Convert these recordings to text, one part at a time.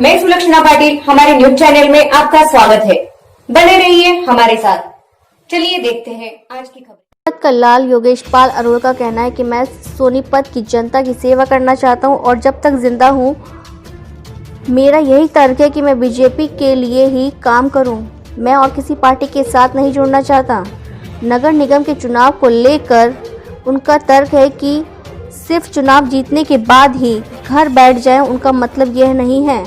मैं सुलक्षणा पाटिल, हमारे news channel में आपका स्वागत है। बने रहिए हमारे साथ। चलिए देखते हैं आज की खबर। कल्लाल योगेश पाल अरोड़ा का कहना है कि मैं सोनीपत की जनता की सेवा करना चाहता हूं और जब तक जिंदा हूं मेरा यही तर्क है कि मैं बीजेपी के लिए ही काम करूं। मैं और किसी पार्टी के साथ नहीं जुड़ना चाहता। नगर निगम के चुनाव को लेकर उनका तर्क है कि सिर्फ चुनाव जीतने के बाद ही घर बैठ जाएं, उनका मतलब यह नहीं है।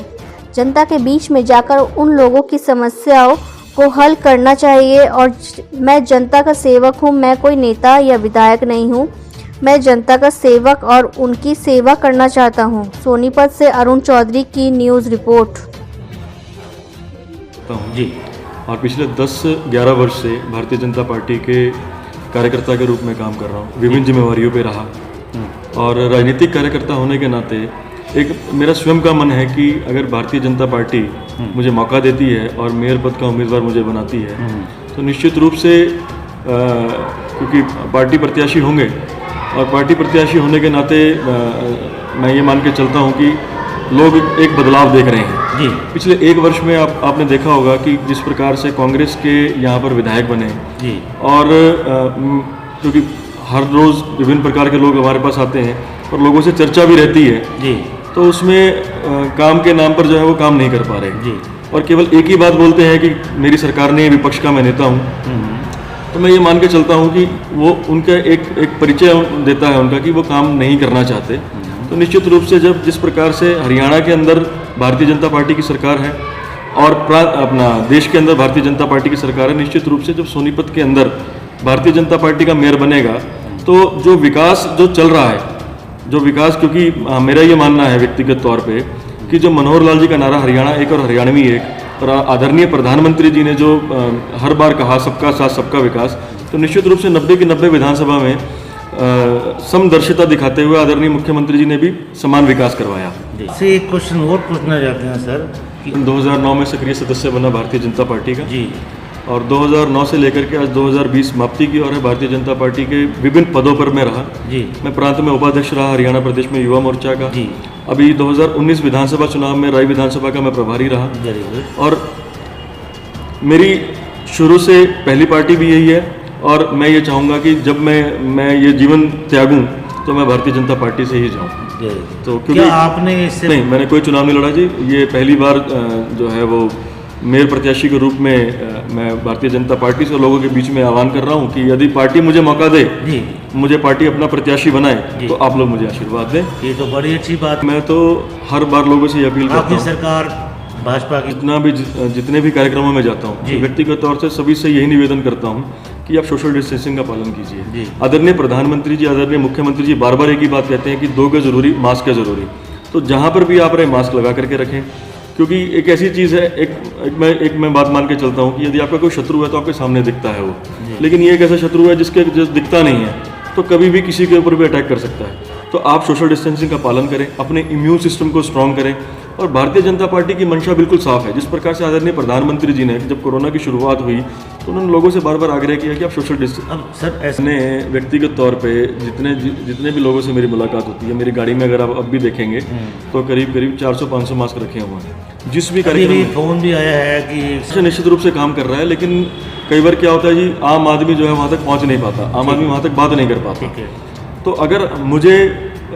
जनता के बीच में जाकर उन लोगों की समस्याओं को हल करना चाहिए और मैं जनता का सेवक हूं, मैं कोई नेता या विधायक नहीं हूं। मैं जनता का सेवक और उनकी सेवा करना चाहता हूं। सोनीपत से अरुण चौधरी की न्यूज़ रिपोर्ट। जी, और पिछले 10-11 वर्ष से भारतीय जनता पार्टी के कार्यकर्ता के रूप में काम कर रहा हूँ। विभिन्न जिम्मेवारियों पे रहा और राजनीतिक कार्यकर्ता होने के नाते एक मेरा स्वयं का मन है कि अगर भारतीय जनता पार्टी मुझे मौका देती है और मेयर पद का उम्मीदवार मुझे बनाती है तो निश्चित रूप से क्योंकि पार्टी प्रत्याशी होंगे और पार्टी प्रत्याशी होने के नाते मैं ये मान के चलता हूँ कि लोग एक बदलाव देख रहे हैं। जी। पिछले 1 वर्ष में आपने देखा होगा कि जिस प्रकार से कांग्रेस के यहाँ पर विधायक बने जी। और क्योंकि हर रोज़ विभिन्न प्रकार के लोग हमारे पास आते हैं और लोगों से चर्चा भी रहती है जी। तो उसमें काम के नाम पर जो है वो काम नहीं कर पा रहे जी। और केवल एक ही बात बोलते हैं कि मेरी सरकार ने विपक्ष का मैं नेता हूँ। तो मैं ये मान के चलता हूँ कि वो उनका एक परिचय देता है उनका कि वो काम नहीं करना चाहते। तो निश्चित रूप से जब जिस प्रकार से हरियाणा के अंदर भारतीय जनता पार्टी की सरकार है और अपना देश के अंदर भारतीय जनता पार्टी की सरकार है, निश्चित रूप से जब सोनीपत के अंदर भारतीय जनता पार्टी का मेयर बनेगा तो जो विकास जो चल रहा है, जो विकास, क्योंकि मेरा ये मानना है व्यक्तिगत तौर पे कि जो मनोहर लाल जी का नारा हरियाणा एक और हरियाणवी एक और आदरणीय प्रधानमंत्री जी ने जो हर बार कहा सबका साथ सबका विकास, तो निश्चित रूप से 90 की 90 विधानसभा में समदर्शिता दिखाते हुए आदरणीय मुख्यमंत्री जी ने भी समान विकास करवाया। से एक क्वेश्चन और पूछना चाहते हैं सर कि 2009 में सक्रिय सदस्य बना भारतीय जनता पार्टी का जी, और 2009 से लेकर के आज 2020 समाप्ति की ओर है भारतीय जनता पार्टी के विभिन्न पदों पर मैं रहा। जी। मैं प्रांत में उपाध्यक्ष रहा हरियाणा प्रदेश में युवा मोर्चा का। जी। अभी 2019 विधानसभा चुनाव में राय विधानसभा का मैं प्रभारी रहा। Very good. और मेरी शुरू से पहली पार्टी भी यही है और मैं ये चाहूँगा कि जब मैं ये जीवन त्यागूँ तो मैं भारतीय जनता पार्टी से ही जाऊँ। तो क्या आपने इससे नहीं, मैंने कोई चुनाव नहीं लड़ा जी। ये पहली बार जो है वो मेयर प्रत्याशी के रूप में मैं भारतीय जनता पार्टी से लोगों के बीच में आह्वान कर रहा हूं कि यदि पार्टी मुझे मौका दे, मुझे पार्टी अपना प्रत्याशी बनाए तो आप लोग मुझे आशीर्वाद दें। ये तो बड़ी अच्छी बात। मैं तो हर बार लोगों से अपील करता हूं, आपकी सरकार भाजपा की जितने भी कार्यक्रमों में जाता हूं व्यक्तिगत तौर से सभी से यही निवेदन करता हूं कि आप सोशल डिस्टेंसिंग का पालन कीजिए। आदरणीय प्रधानमंत्री जी, आदरणीय मुख्यमंत्री जी बार बार एक ही बात कहते हैं कि 2 गज जरूरी, मास्क है जरूरी। तो जहाँ पर भी आप रहे मास्क लगा करके रखें, क्योंकि एक ऐसी चीज़ है, एक मैं बात मान के चलता हूँ कि यदि आपका कोई शत्रु है तो आपके सामने दिखता है वो, लेकिन ये एक ऐसा शत्रु है जिसके दिखता नहीं है तो कभी भी किसी के ऊपर भी अटैक कर सकता है। तो आप सोशल डिस्टेंसिंग का पालन करें, अपने इम्यून सिस्टम को स्ट्रॉन्ग करें और भारतीय जनता पार्टी की मंशा बिल्कुल साफ है। जिस प्रकार से आदरणीय प्रधानमंत्री जी ने जब कोरोना की शुरुआत हुई तो उन्होंने लोगों से बार बार आग्रह किया कि आप सोशल डिस्टेंस। सर ऐसे व्यक्तिगत तौर पे जितने भी लोगों से मेरी मुलाकात होती है, मेरी गाड़ी में अगर आप अब भी देखेंगे तो करीब 400-500 मास्क रखे हुए हैं। जिस भी कार्यक्रम में फोन भी आया है कि निश्चित रूप से काम कर रहा है, लेकिन कई बार क्या होता है जी, आम आदमी जो है वहाँ तक पहुँच नहीं पाता, आम आदमी वहाँ तक बात नहीं कर पाता। तो अगर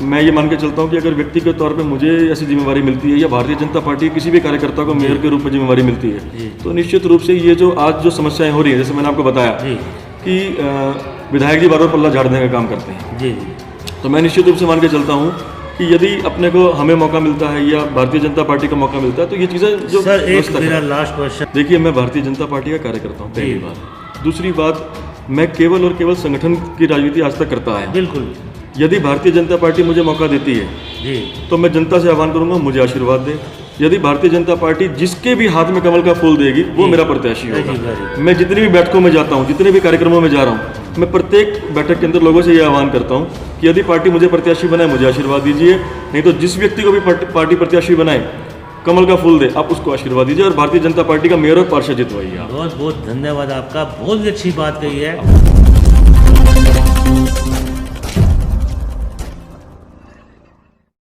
मैं ये मान के चलता हूँ कि अगर व्यक्तिगत तौर पे मुझे ऐसी जिम्मेवारी मिलती है या भारतीय जनता पार्टी किसी भी कार्यकर्ता को मेयर के रूप में जिम्मेवारी मिलती है तो निश्चित रूप से ये जो आज जो समस्याएं हो रही है, जैसे मैंने आपको बताया कि विधायक जी बार बार पल्ला झाड़ने का काम करते हैं जी, तो मैं निश्चित रूप से मान के चलता हूँ कि यदि अपने को हमें मौका मिलता है या भारतीय जनता पार्टी का मौका मिलता है तो ये चीज़ें जो सर एक मेरा लास्ट क्वेश्चन। देखिए, मैं भारतीय जनता पार्टी का कार्यकर्ता हूँ, पहली बात। दूसरी बात, मैं केवल और केवल संगठन की राजनीति आज तक करता है। बिल्कुल। यदि भारतीय जनता पार्टी मुझे मौका देती है जी तो मैं जनता से आह्वान करूंगा मुझे आशीर्वाद दे। यदि भारतीय जनता पार्टी जिसके भी हाथ में कमल का फूल देगी वो मेरा प्रत्याशी होगा। मैं जितनी भी बैठकों में जाता हूँ, जितने भी कार्यक्रमों में जा रहा हूँ, मैं प्रत्येक बैठक के अंदर लोगों से ये आह्वान करता हूँ कि यदि पार्टी मुझे प्रत्याशी बनाए मुझे आशीर्वाद दीजिए, नहीं तो जिस व्यक्ति को भी पार्टी प्रत्याशी बनाए कमल का फूल दे आप उसको आशीर्वाद दीजिए और भारतीय जनता पार्टी का मेयर और पार्षद जितवाइए। बहुत बहुत धन्यवाद आपका, बहुत ही अच्छी बात कही है।